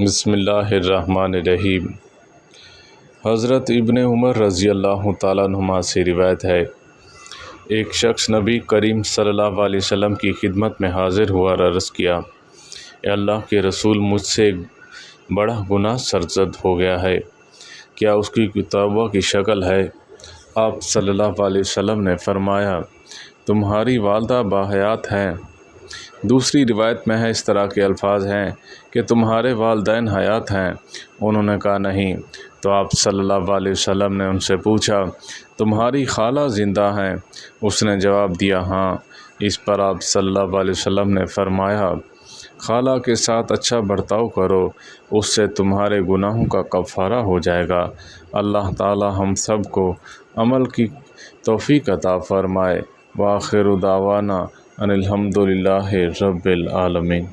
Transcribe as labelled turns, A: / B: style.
A: بسم اللہ الرحمن الرحیم۔ حضرت ابن عمر رضی اللہ تعالیٰ عنہما سے روایت ہے، ایک شخص نبی کریم صلی اللہ علیہ وسلم کی خدمت میں حاضر ہوا اور عرض کیا، اے اللہ کے رسول، مجھ سے ایک بڑا گناہ سرزد ہو گیا ہے، کیا اس کی کوئی توبہ کی شکل ہے؟ آپ صلی اللہ علیہ وسلم نے فرمایا، تمہاری والدہ باحیات ہیں۔ دوسری روایت میں ہے اس طرح کے الفاظ ہیں کہ تمہارے والدین حیات ہیں؟ انہوں نے کہا نہیں۔ تو آپ صلی اللہ علیہ وسلم نے ان سے پوچھا، تمہاری خالہ زندہ ہیں؟ اس نے جواب دیا ہاں۔ اس پر آپ صلی اللہ علیہ وسلم نے فرمایا، خالہ کے ساتھ اچھا برتاؤ کرو، اس سے تمہارے گناہوں کا کفارہ ہو جائے گا۔ اللہ تعالی ہم سب کو عمل کی توفیق عطا فرمائے۔ وآخر دعوانا ان الحمد للہ رب العالمین۔